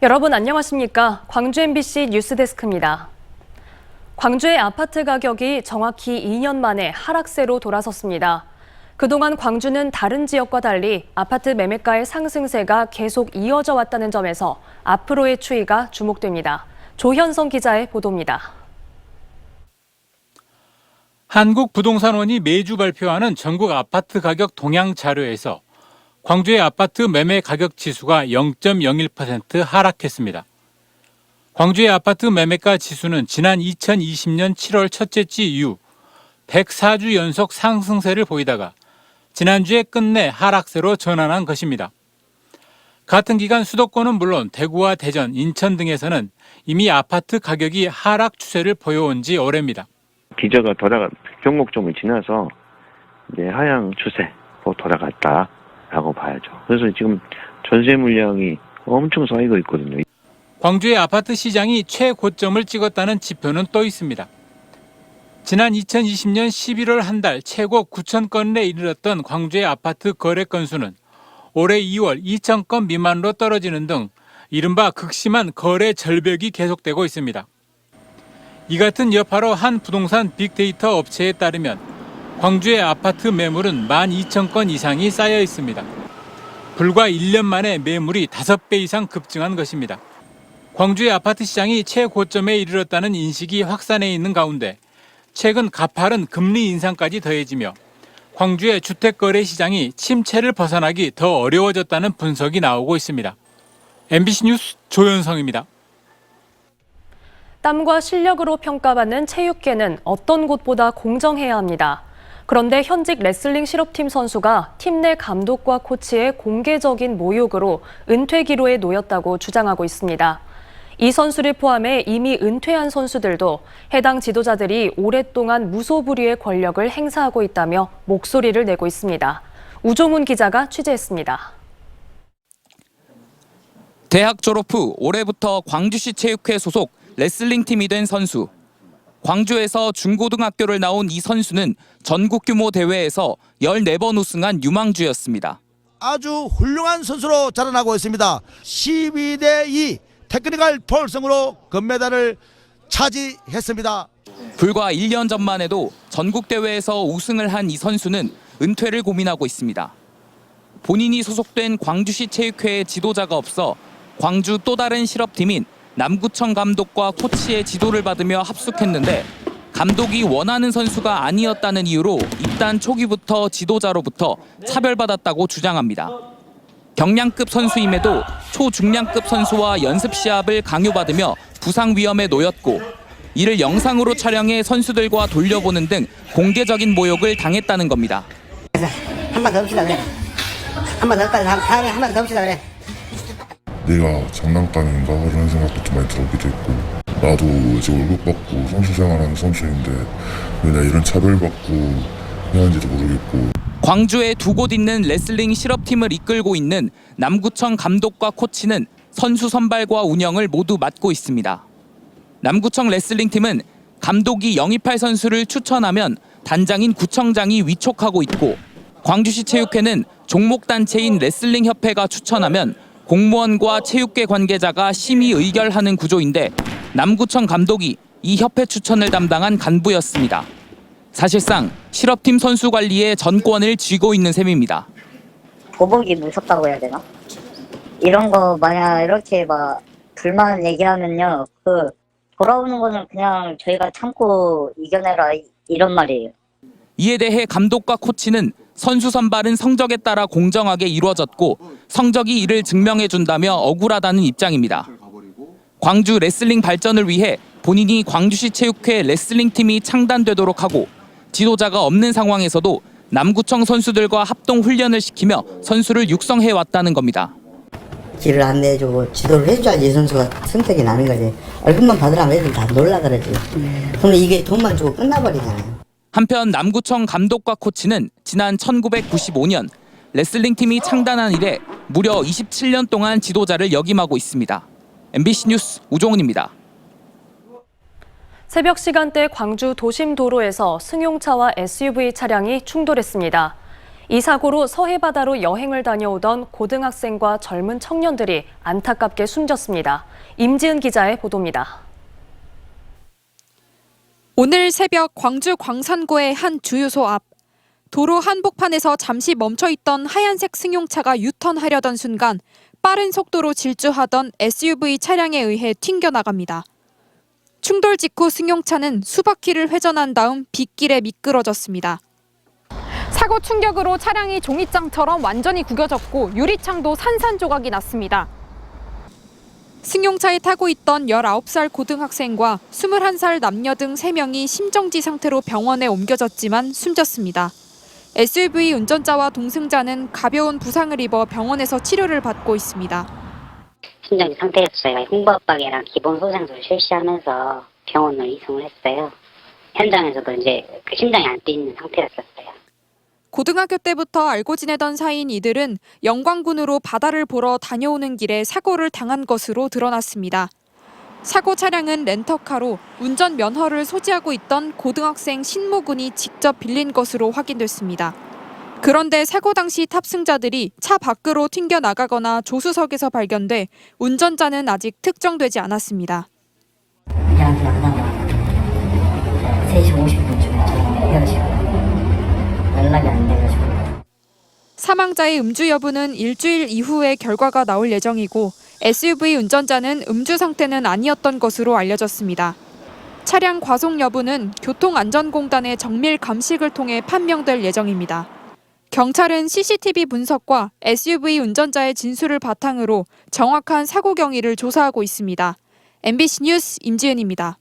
여러분 안녕하십니까? 광주 MBC 뉴스데스크입니다. 광주의 아파트 가격이 정확히 2년 만에 하락세로 돌아섰습니다. 그동안 광주는 다른 지역과 달리 아파트 매매가의 상승세가 계속 이어져 왔다는 점에서 앞으로의 추이가 주목됩니다. 조현성 기자의 보도입니다. 한국부동산원이 매주 발표하는 전국 아파트 가격 동향 자료에서 광주의 아파트 매매 가격 지수가 0.01% 하락했습니다. 광주의 아파트 매매가 지수는 지난 2020년 7월 첫째 주 이후 104주 연속 상승세를 보이다가 지난주에 끝내 하락세로 전환한 것입니다. 같은 기간 수도권은 물론 대구와 대전, 인천 등에서는 이미 아파트 가격이 하락 추세를 보여온 지 오래입니다. 기저가 변곡점을 지나서 이제 하향 추세로 돌아갔다라고 봐야죠. 그래서 지금 전세 물량이 엄청 쌓이고 있거든요. 광주의 아파트 시장이 최고점을 찍었다는 지표는 또 있습니다. 지난 2020년 11월 한 달 최고 9천 건에 이르렀던 광주의 아파트 거래 건수는 올해 2월 2천 건 미만으로 떨어지는 등 이른바 극심한 거래 절벽이 계속되고 있습니다. 이 같은 여파로 한 부동산 빅데이터 업체에 따르면 광주의 아파트 매물은 12,000건 이상이 쌓여 있습니다. 불과 1년 만에 매물이 5배 이상 급증한 것입니다. 광주의 아파트 시장이 최고점에 이르렀다는 인식이 확산해 있는 가운데 최근 가파른 금리 인상까지 더해지며 광주의 주택거래 시장이 침체를 벗어나기 더 어려워졌다는 분석이 나오고 있습니다. MBC 뉴스 조현성입니다. 땀과 실력으로 평가받는 체육계는 어떤 곳보다 공정해야 합니다. 그런데 현직 레슬링 실업팀 선수가 팀 내 감독과 코치의 공개적인 모욕으로 은퇴 기로에 놓였다고 주장하고 있습니다. 이 선수를 포함해 이미 은퇴한 선수들도 해당 지도자들이 오랫동안 무소불위의 권력을 행사하고 있다며 목소리를 내고 있습니다. 우종훈 기자가 취재했습니다. 대학 졸업 후 올해부터 광주시 체육회 소속 레슬링팀이 된 선수. 광주에서 중고등학교를 나온 이 선수는 전국 규모 대회에서 14번 우승한 유망주였습니다. 아주 훌륭한 선수로 자라나고 있습니다. 12대2 테크니컬 폴승으로 금메달을 차지했습니다. 불과 1년 전만 해도 전국 대회에서 우승을 한 이 선수는 은퇴를 고민하고 있습니다. 본인이 소속된 광주시 체육회의 지도자가 없어 광주 또 다른 실업팀인 남구청 감독과 코치의 지도를 받으며 합숙했는데 감독이 원하는 선수가 아니었다는 이유로 입단 초기부터 지도자로부터 차별받았다고 주장합니다. 경량급 선수임에도 초중량급 선수와 연습 시합을 강요받으며 부상 위험에 놓였고 이를 영상으로 촬영해 선수들과 돌려보는 등 공개적인 모욕을 당했다는 겁니다. 한 번 더 합시다 그래. 한 번 더 할까? 다음에 한 번 더 합시다 그래. 내가 장난감인가 이런 생각도 좀 많이 들어오기도 했고 나도 이제 월급 받고 선수 생활하는 선수인데 왜 나 이런 차별받고 해야 하는지도 모르겠고. 광주에 두 곳 있는 레슬링 실업팀을 이끌고 있는 남구청 감독과 코치는 선수 선발과 운영을 모두 맡고 있습니다. 남구청 레슬링팀은 감독이 영입할 선수를 추천하면 단장인 구청장이 위촉하고 있고 광주시 체육회는 종목단체인 레슬링협회가 추천하면 공무원과 체육계 관계자가 심의 의결하는 구조인데 남구청 감독이 이 협회 추천을 담당한 간부였습니다. 사실상 실업팀 선수 관리에 전권을 쥐고 있는 셈입니다. 보복이 무섭다고 해야 되나? 이런 거 만약 이렇게 막 불만 얘기하면요, 돌아오는 거는 그냥 저희가 참고 이겨내라 이런 말이에요. 이에 대해 감독과 코치는 선수 선발은 성적에 따라 공정하게 이루어졌고 성적이 이를 증명해준다며 억울하다는 입장입니다. 광주 레슬링 발전을 위해 본인이 광주시 체육회 레슬링팀이 창단되도록 하고 지도자가 없는 상황에서도 남구청 선수들과 합동 훈련을 시키며 선수를 육성해왔다는 겁니다. 길을 안내해주고 지도를 해줘야지 이 선수가 선택이 나는 거지. 월급만 받으라면 애들 다 놀라 그러지. 근데 이게 돈만 주고 끝나버리잖아요. 한편 남구청 감독과 코치는 지난 1995년 레슬링팀이 창단한 이래 무려 27년 동안 지도자를 역임하고 있습니다. MBC 뉴스 우종훈입니다. 새벽 시간대 광주 도심 도로에서 승용차와 SUV 차량이 충돌했습니다. 이 사고로 서해바다로 여행을 다녀오던 고등학생과 젊은 청년들이 안타깝게 숨졌습니다. 임지은 기자의 보도입니다. 오늘 새벽 광주 광산구의 한 주유소 앞. 도로 한복판에서 잠시 멈춰있던 하얀색 승용차가 유턴하려던 순간 빠른 속도로 질주하던 SUV 차량에 의해 튕겨나갑니다. 충돌 직후 승용차는 수바퀴를 회전한 다음 빗길에 미끄러졌습니다. 사고 충격으로 차량이 종이장처럼 완전히 구겨졌고 유리창도 산산조각이 났습니다. 승용차에 타고 있던 19살 고등학생과 21살 남녀 등 3명이 심정지 상태로 병원에 옮겨졌지만 숨졌습니다. SUV 운전자와 동승자는 가벼운 부상을 입어 병원에서 치료를 받고 있습니다. 심정지 상태에서 저희가 흉부압박이랑 기본 소생술을 실시하면서 병원을 이송을 했어요. 현장에서도 이제 그 심장이 안 뛰는 상태였었어요. 고등학교 때부터 알고 지내던 사이인 이들은 영광군으로 바다를 보러 다녀오는 길에 사고를 당한 것으로 드러났습니다. 사고 차량은 렌터카로 운전 면허를 소지하고 있던 고등학생 신모군이 직접 빌린 것으로 확인됐습니다. 그런데 사고 당시 탑승자들이 차 밖으로 튕겨나가거나 조수석에서 발견돼 운전자는 아직 특정되지 않았습니다. 3시 50분쯤에 헤어지고 연락이 안 돼가지고. 사망자의 음주 여부는 일주일 이후에 결과가 나올 예정이고 SUV 운전자는 음주 상태는 아니었던 것으로 알려졌습니다. 차량 과속 여부는 교통안전공단의 정밀 감식을 통해 판명될 예정입니다. 경찰은 CCTV 분석과 SUV 운전자의 진술을 바탕으로 정확한 사고 경위를 조사하고 있습니다. MBC 뉴스 임지은입니다.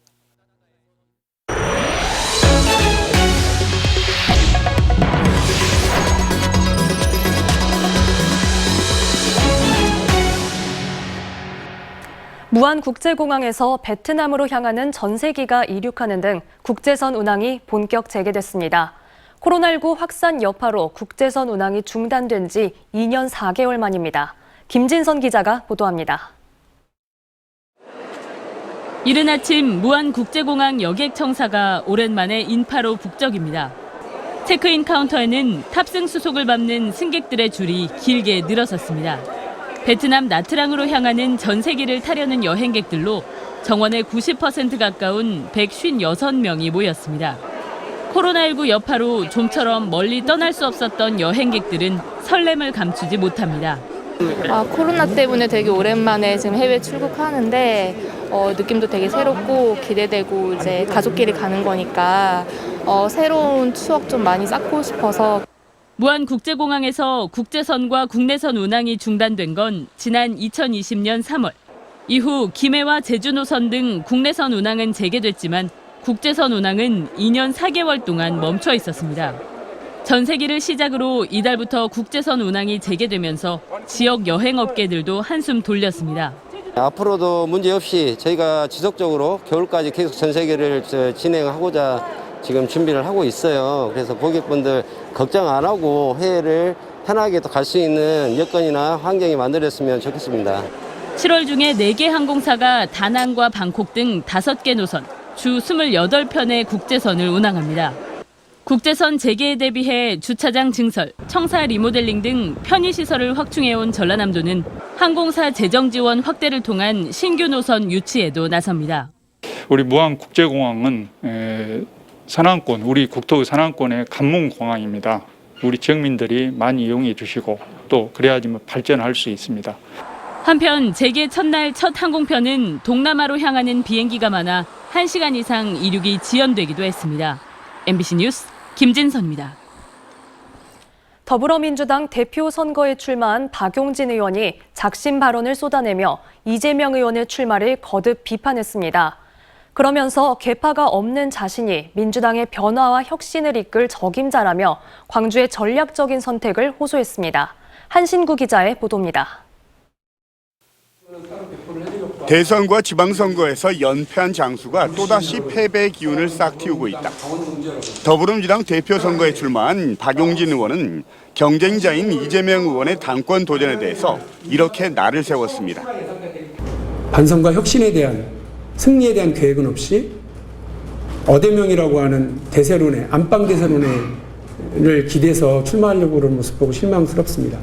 무안국제공항에서 베트남으로 향하는 전세기가 이륙하는 등 국제선 운항이 본격 재개됐습니다. 코로나19 확산 여파로 국제선 운항이 중단된 지 2년 4개월 만입니다. 김진선 기자가 보도합니다. 이른 아침 무안국제공항 여객청사가 오랜만에 인파로 북적입니다. 체크인 카운터에는 탑승 수속을 밟는 승객들의 줄이 길게 늘어섰습니다. 베트남 나트랑으로 향하는 전세기를 타려는 여행객들로 정원의 90% 가까운 156명이 모였습니다. 코로나19 여파로 좀처럼 멀리 떠날 수 없었던 여행객들은 설렘을 감추지 못합니다. 코로나 때문에 되게 오랜만에 지금 해외 출국하는데 느낌도 되게 새롭고 기대되고 이제 가족끼리 가는 거니까 새로운 추억 좀 많이 쌓고 싶어서. 무안국제공항에서 국제선과 국내선 운항이 중단된 건 지난 2020년 3월. 이후 김해와 제주 노선 등 국내선 운항은 재개됐지만 국제선 운항은 2년 4개월 동안 멈춰 있었습니다. 전세기를 시작으로 이달부터 국제선 운항이 재개되면서 지역 여행업계들도 한숨 돌렸습니다. 앞으로도 문제없이 저희가 지속적으로 겨울까지 계속 전세기를 진행하고자 지금 준비를 하고 있어요. 그래서 고객분들 걱정 안 하고 해외를 편하게 갈 수 있는 여건이나 환경이 만들어졌으면 좋겠습니다. 7월 중에 4개 항공사가 다낭과 방콕 등 5개 노선, 주 28편의 국제선을 운항합니다. 국제선 재개에 대비해 주차장 증설, 청사 리모델링 등 편의시설을 확충해온 전라남도는 항공사 재정 지원 확대를 통한 신규 노선 유치에도 나섭니다. 우리 무안국제공항은 산항권, 우리 국토 산항권의 관문공항입니다. 우리 지역민들이 많이 이용해 주시고 또 그래야지만 발전할 수 있습니다. 한편 재개 첫날 첫 항공편은 동남아로 향하는 비행기가 많아 1시간 이상 이륙이 지연되기도 했습니다. MBC 뉴스 김진선입니다. 더불어민주당 대표 선거에 출마한 박용진 의원이 작심 발언을 쏟아내며 이재명 의원의 출마를 거듭 비판했습니다. 그러면서 계파가 없는 자신이 민주당의 변화와 혁신을 이끌 적임자라며 광주의 전략적인 선택을 호소했습니다. 한신구 기자의 보도입니다. 대선과 지방선거에서 연패한 장수가 또다시 패배의 기운을 싹 틔우고 있다. 더불어민주당 대표 선거에 출마한 박용진 의원은 경쟁자인 이재명 의원의 당권 도전에 대해서 이렇게 날을 세웠습니다. 반성과 혁신에 대한 승리에 대한 계획은 없이 어대명이라고 하는 대세론에 안방 대세론에 를 기대서 출마하려고 그러는 모습 보고 실망스럽습니다.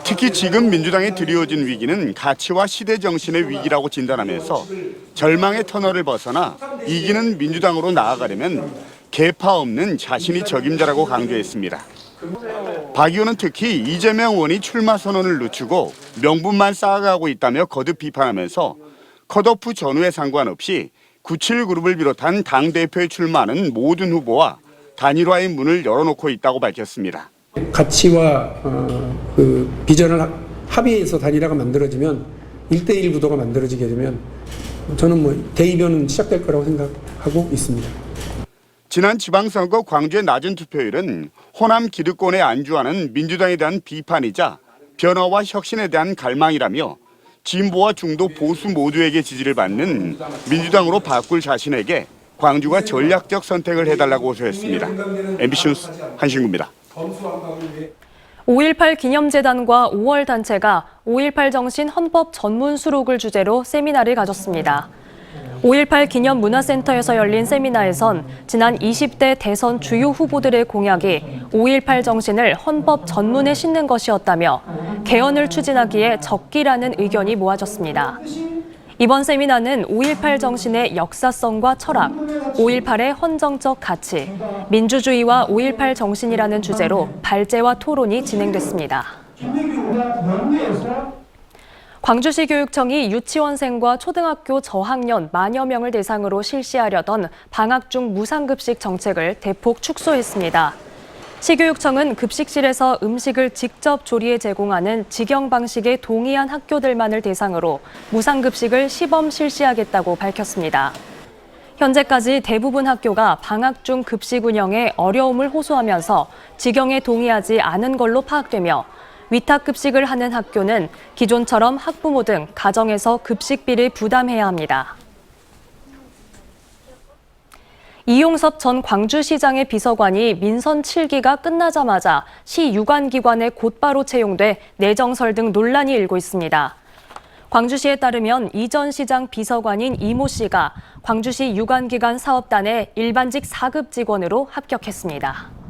특히 지금 민주당에 드리워진 위기는 가치와 시대 정신의 위기라고 진단하면서 절망의 터널을 벗어나 이기는 민주당으로 나아가려면 계파 없는 자신이 적임자라고 강조했습니다. 박 의원은 특히 이재명 의원이 출마 선언을 늦추고 명분만 쌓아가고 있다며 거듭 비판하면서 컷오프 전후에 상관없이 97그룹을 비롯한 당대표에 출마하는 모든 후보와 단일화의 문을 열어놓고 있다고 밝혔습니다. 가치와 그 비전을 합의해서 단일화가 만들어지면 1대1 구도가 만들어지게 되면 저는 대이변은 시작될 거라고 생각하고 있습니다. 지난 지방선거 광주의 낮은 투표율은 호남 기득권에 안주하는 민주당에 대한 비판이자 변화와 혁신에 대한 갈망이라며 진보와 중도 보수 모두에게 지지를 받는 민주당으로 바꿀 자신에게 광주가 전략적 선택을 해달라고 호소했습니다. MBC 뉴스 한신구입니다. 5.18 기념재단과 5월 단체가 5.18 정신 헌법 전문 수록을 주제로 세미나를 가졌습니다. 5.18 기념문화센터에서 열린 세미나에선 지난 20대 대선 주요 후보들의 공약이 5.18 정신을 헌법 전문에 싣는 것이었다며 개헌을 추진하기에 적기라는 의견이 모아졌습니다. 이번 세미나는 5.18 정신의 역사성과 철학, 5.18의 헌정적 가치, 민주주의와 5.18 정신이라는 주제로 발제와 토론이 진행됐습니다. 광주시 교육청이 유치원생과 초등학교 저학년 만여 명을 대상으로 실시하려던 방학 중 무상급식 정책을 대폭 축소했습니다. 시교육청은 급식실에서 음식을 직접 조리해 제공하는 직영 방식에 동의한 학교들만을 대상으로 무상급식을 시범 실시하겠다고 밝혔습니다. 현재까지 대부분 학교가 방학 중 급식 운영에 어려움을 호소하면서 직영에 동의하지 않은 걸로 파악되며 위탁급식을 하는 학교는 기존처럼 학부모 등 가정에서 급식비를 부담해야 합니다. 이용섭 전 광주시장의 비서관이 민선 7기가 끝나자마자 시 유관기관에 곧바로 채용돼 내정설 등 논란이 일고 있습니다. 광주시에 따르면 이전 시장 비서관인 이모 씨가 광주시 유관기관 사업단의 일반직 4급 직원으로 합격했습니다.